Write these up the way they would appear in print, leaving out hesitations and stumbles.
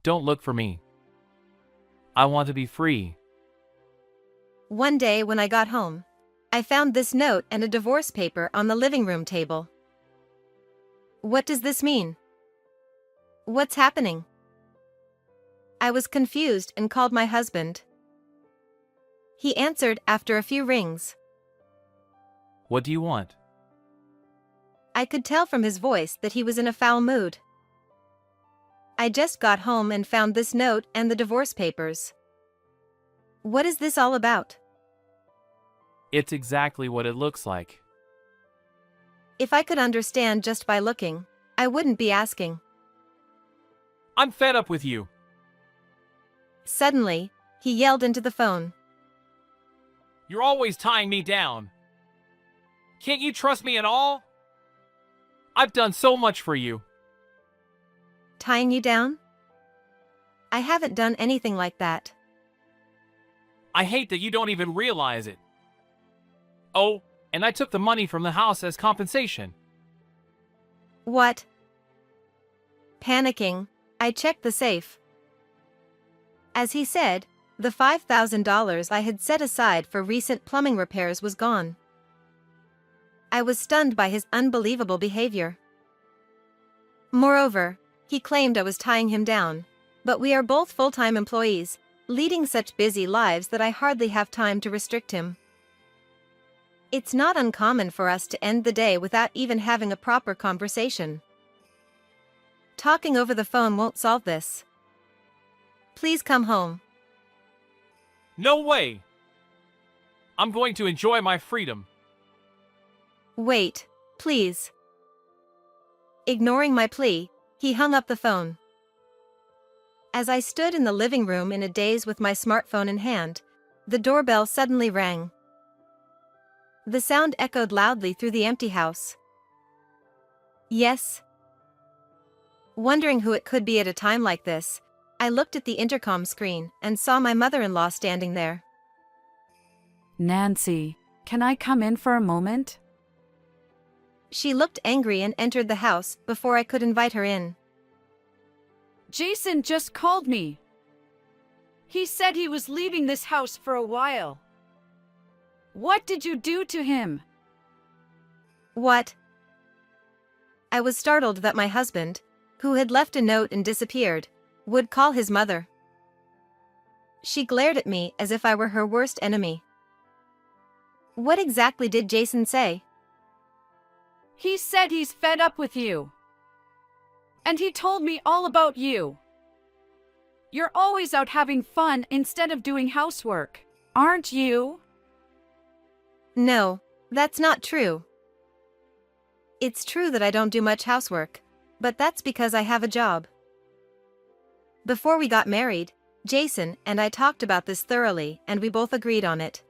Don't look for me. I want to be free. One day when I got home, I found this note and a divorce paper on the living room table. What does this mean? What's happening? I was confused and called my husband. He answered after a few rings. What do you want? I could tell from his voice that he was in a foul mood. I just got home and found this note and the divorce papers. What is this all about? It's exactly what it looks like. If I could understand just by looking, I wouldn't be asking. I'm fed up with you. Suddenly, he yelled into the phone. You're always tying me down. Can't you trust me at all? I've done so much for you. Tying you down? I haven't done anything like that. I hate that you don't even realize it. Oh, and I took the money from the house as compensation. What? Panicking, I checked the safe. As he said, the $5,000 I had set aside for recent plumbing repairs was gone. I was stunned by his unbelievable behavior. Moreover, he claimed I was tying him down, but we are both full-time employees, leading such busy lives that I hardly have time to restrict him. It's not uncommon for us to end the day without even having a proper conversation. Talking over the phone won't solve this. Please come home. No way! I'm going to enjoy my freedom. Wait, please. Ignoring my plea, he hung up the phone. As I stood in the living room in a daze with my smartphone in hand, the doorbell suddenly rang. The sound echoed loudly through the empty house. Yes. Wondering who it could be at a time like this, I looked at the intercom screen and saw my mother-in-law standing there. Nancy, can I come in for a moment? She looked angry and entered the house before I could invite her in. Jason just called me. He said he was leaving this house for a while. What did you do to him? What? I was startled that my husband, who had left a note and disappeared, would call his mother. She glared at me as if I were her worst enemy. What exactly did Jason say? He said he's fed up with you. And he told me all about you. You're always out having fun instead of doing housework, aren't you? No, that's not true. It's true that I don't do much housework, but that's because I have a job. Before we got married, Jason and I talked about this thoroughly and we both agreed on it.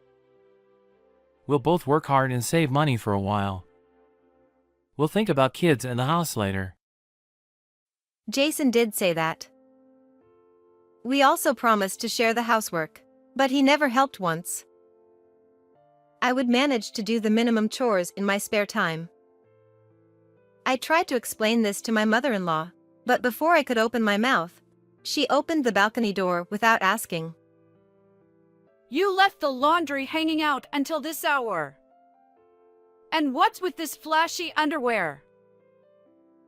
We'll both work hard and save money for a while. We'll think about kids and the house later. Jason did say that. We also promised to share the housework, but he never helped once. I would manage to do the minimum chores in my spare time. I tried to explain this to my mother-in-law, but before I could open my mouth, she opened the balcony door without asking. You left the laundry hanging out until this hour. And what's with this flashy underwear?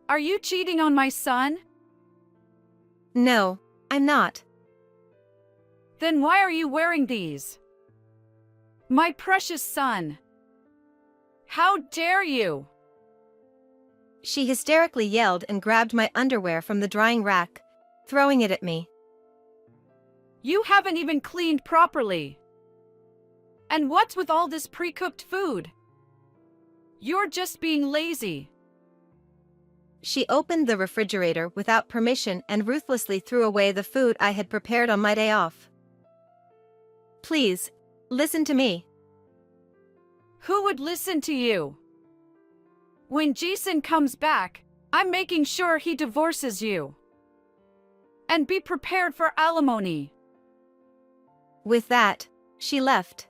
Are you cheating on my son? No, I'm not. Then why are you wearing these? My precious son. How dare you? She hysterically yelled and grabbed my underwear from the drying rack, throwing it at me. You haven't even cleaned properly. And what's with all this pre-cooked food? You're just being lazy. She opened the refrigerator without permission and ruthlessly threw away the food I had prepared on my day off. Please, listen to me. Who would listen to you? When Jason comes back, I'm making sure he divorces you. And be prepared for alimony. With that, she left.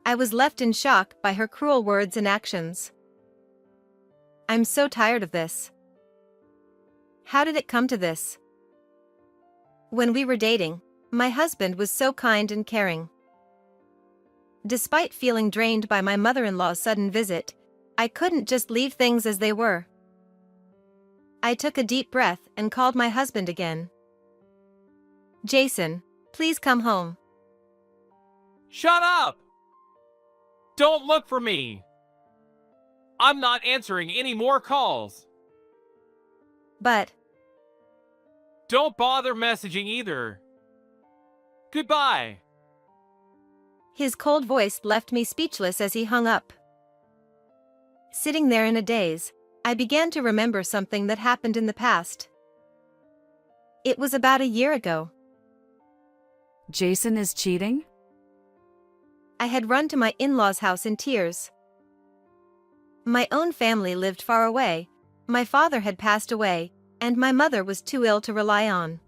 I was left in shock by her cruel words and actions. I'm so tired of this. How did it come to this? When we were dating, my husband was so kind and caring. Despite feeling drained by my mother-in-law's sudden visit, I couldn't just leave things as they were. I took a deep breath and called my husband again. Jason, please come home. Shut up! Don't look for me! I'm not answering any more calls. But Don't bother messaging either. Goodbye. his cold voice left me speechless as he hung up. Sitting there in a daze, I began to remember something that happened in the past. It was about a year ago. Jason is cheating? I had run to my in-laws' house in tears. My own family lived far away, my father had passed away, and my mother was too ill to rely on.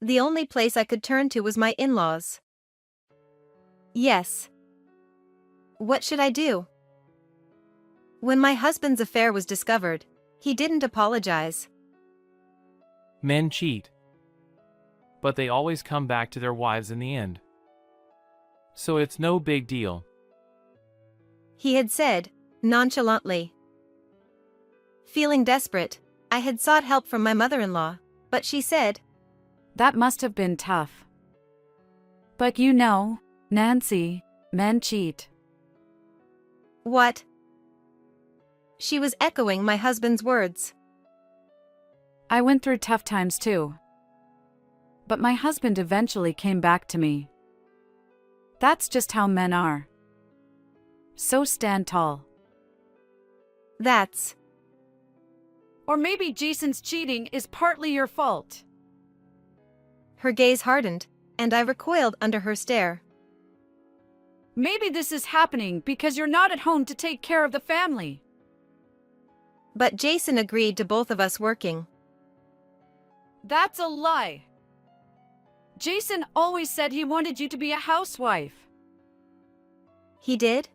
The only place I could turn to was my in-laws. Yes. What should I do? When my husband's affair was discovered, he didn't apologize. Men cheat. But they always come back to their wives in the end. So it's no big deal. He had said, nonchalantly. Feeling desperate, I had sought help from my mother-in-law, but she said, That must have been tough. But you know, Nancy, men cheat. "What?" She was echoing my husband's words. I went through tough times too. But my husband eventually came back to me. That's just how men are. So stand tall. That's. Or maybe Jason's cheating is partly your fault. Her gaze hardened, and I recoiled under her stare. Maybe this is happening because you're not at home to take care of the family. But Jason agreed to both of us working. That's a lie. Jason always said he wanted you to be a housewife. He did?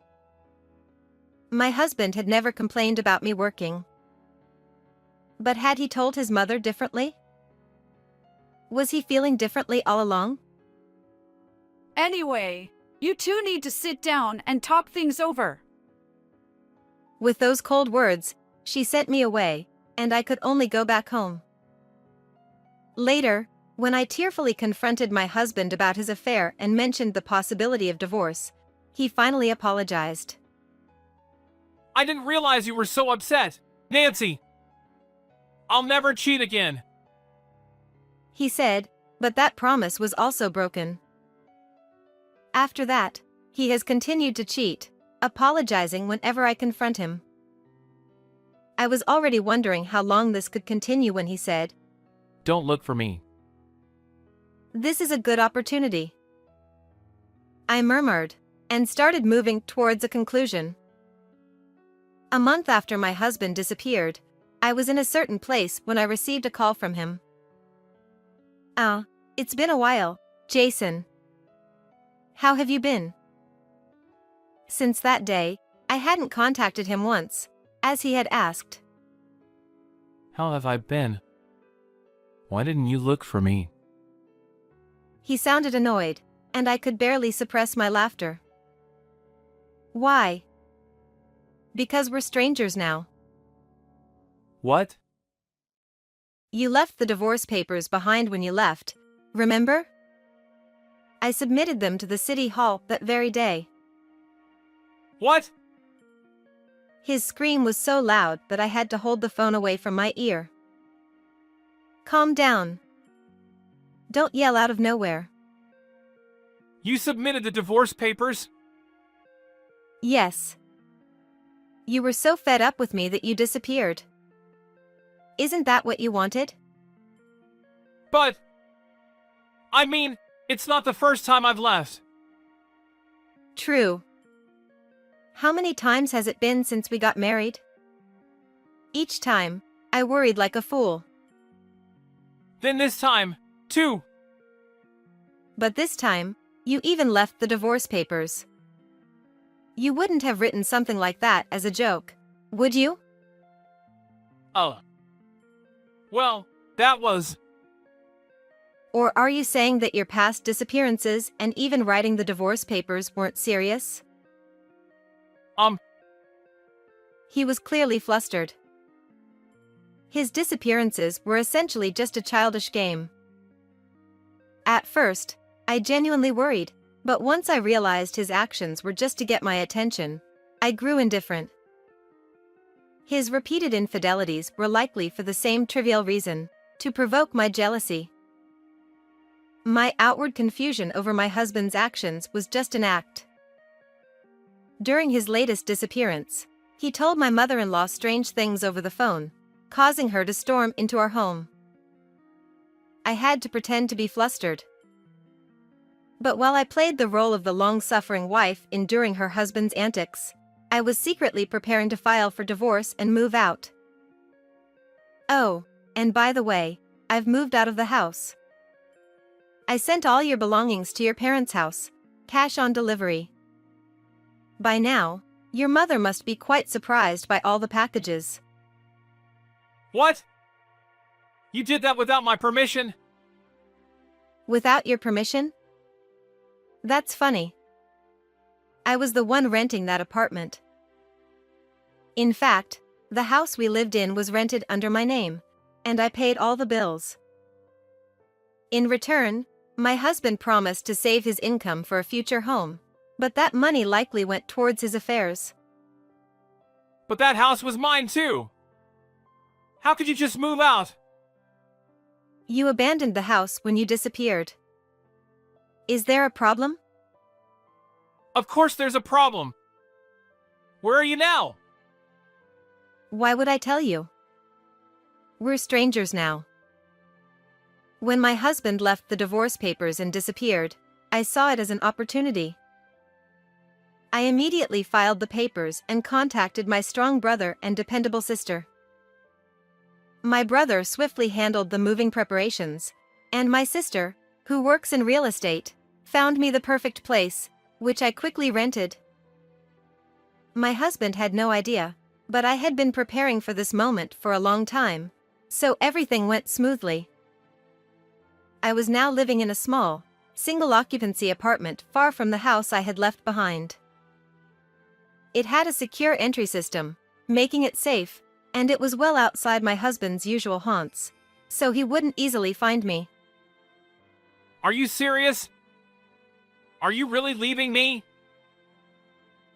My husband had never complained about me working. But had he told his mother differently? Was he feeling differently all along? Anyway, you two need to sit down and talk things over. With those cold words, she sent me away, and I could only go back home. Later, when I tearfully confronted my husband about his affair and mentioned the possibility of divorce, he finally apologized. I didn't realize you were so upset. Nancy! I'll never cheat again. He said, but that promise was also broken. After that, he has continued to cheat, apologizing whenever I confront him. I was already wondering how long this could continue when he said, Don't look for me. This is a good opportunity. I murmured, and started moving towards a conclusion. A month after my husband disappeared, I was in a certain place when I received a call from him. It's been a while, Jason. How have you been? Since that day, I hadn't contacted him once, as he had asked. How have I been? Why didn't you look for me? He sounded annoyed, and I could barely suppress my laughter. Why? Because we're strangers now. What? You left the divorce papers behind when you left, remember? I submitted them to the city hall that very day. What? His scream was so loud that I had to hold the phone away from my ear. Calm down. Don't yell out of nowhere. You submitted the divorce papers? Yes. You were so fed up with me that you disappeared. Isn't that what you wanted? But... I mean, it's not the first time I've left. True. How many times has it been since we got married? Each time, I worried like a fool. Then this time, too. But this time, you even left the divorce papers. You wouldn't have written something like that as a joke, would you? Oh. Well, that was... Or are you saying that your past disappearances and even writing the divorce papers weren't serious? He was clearly flustered. His disappearances were essentially just a childish game. At first, I genuinely worried, but once I realized his actions were just to get my attention, I grew indifferent. His repeated infidelities were likely for the same trivial reason, to provoke my jealousy. My outward confusion over my husband's actions was just an act. During his latest disappearance, he told my mother-in-law strange things over the phone, causing her to storm into our home. I had to pretend to be flustered. But while I played the role of the long-suffering wife enduring her husband's antics, I was secretly preparing to file for divorce and move out. Oh, and by the way, I've moved out of the house. I sent all your belongings to your parents' house, cash on delivery. By now, your mother must be quite surprised by all the packages. What? You did that without my permission? Without your permission? That's funny. I was the one renting that apartment. In fact, the house we lived in was rented under my name, and I paid all the bills. In return, my husband promised to save his income for a future home, but that money likely went towards his affairs. But that house was mine too. How could you just move out? You abandoned the house when you disappeared. Is there a problem? Of course there's a problem. Where are you now? Why would I tell you? We're strangers now. When my husband left the divorce papers and disappeared, I saw it as an opportunity. I immediately filed the papers and contacted my strong brother and dependable sister. My brother swiftly handled the moving preparations, and my sister, who works in real estate, found me the perfect place, which I quickly rented. My husband had no idea, but I had been preparing for this moment for a long time, so everything went smoothly. I was now living in a small, single-occupancy apartment far from the house I had left behind. It had a secure entry system, making it safe, and it was well outside my husband's usual haunts, so he wouldn't easily find me. Are you serious? Are you really leaving me?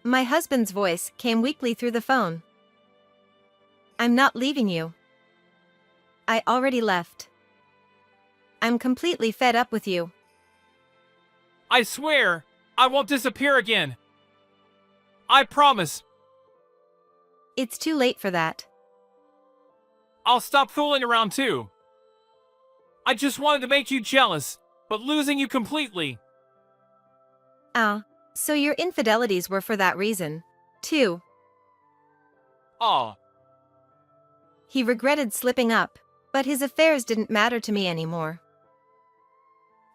My husband's voice came weakly through the phone. I'm not leaving you. I already left. I'm completely fed up with you. I swear, I won't disappear again. I promise. It's too late for that. I'll stop fooling around too. I just wanted to make you jealous, but losing you completely. So your infidelities were for that reason, too. Aw. He regretted slipping up, but his affairs didn't matter to me anymore.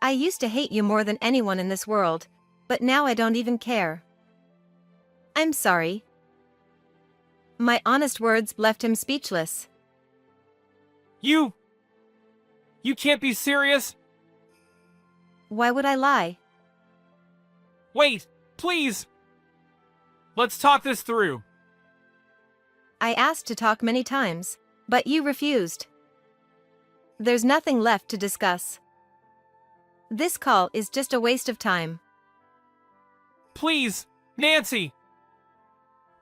I used to hate you more than anyone in this world, but now I don't even care. I'm sorry. My honest words left him speechless. You can't be serious? Why would I lie? Wait, please. Let's talk this through. I asked to talk many times, but you refused. There's nothing left to discuss. This call is just a waste of time. Please, Nancy.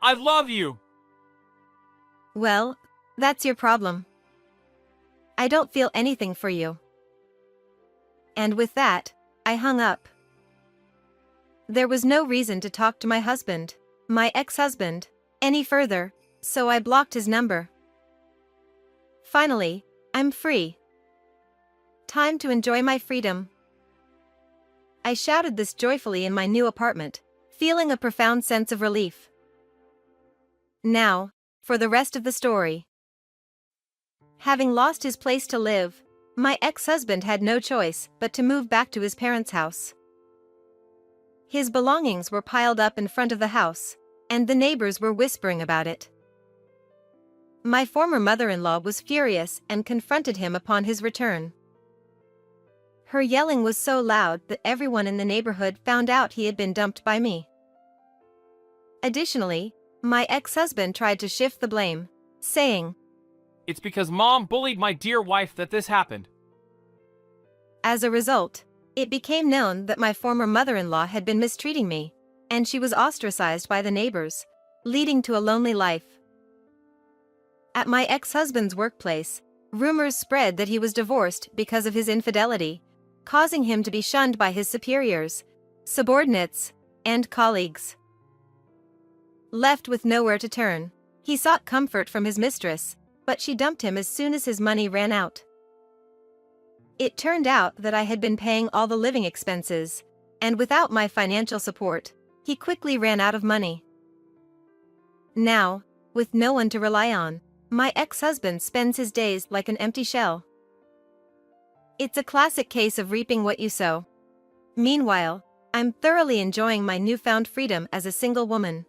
I love you. Well, that's your problem. I don't feel anything for you. And with that, I hung up. There was no reason to talk to my husband, my ex-husband, any further, so I blocked his number. Finally, I'm free. Time to enjoy my freedom. I shouted this joyfully in my new apartment, feeling a profound sense of relief. Now, for the rest of the story. Having lost his place to live, my ex-husband had no choice but to move back to his parents' house. His belongings were piled up in front of the house, and the neighbors were whispering about it. My former mother-in-law was furious and confronted him upon his return. Her yelling was so loud that everyone in the neighborhood found out he had been dumped by me. Additionally, my ex-husband tried to shift the blame, saying, "It's because Mom bullied my dear wife that this happened." As a result, it became known that my former mother-in-law had been mistreating me, and she was ostracized by the neighbors, leading to a lonely life. At my ex-husband's workplace, rumors spread that he was divorced because of his infidelity, causing him to be shunned by his superiors, subordinates, and colleagues. Left with nowhere to turn, he sought comfort from his mistress, but she dumped him as soon as his money ran out. It turned out that I had been paying all the living expenses, and without my financial support, he quickly ran out of money. Now, with no one to rely on, my ex-husband spends his days like an empty shell. It's a classic case of reaping what you sow. Meanwhile, I'm thoroughly enjoying my newfound freedom as a single woman.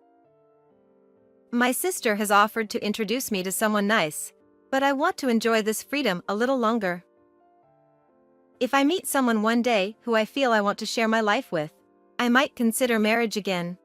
My sister has offered to introduce me to someone nice, but I want to enjoy this freedom a little longer. If I meet someone one day who I feel I want to share my life with, I might consider marriage again.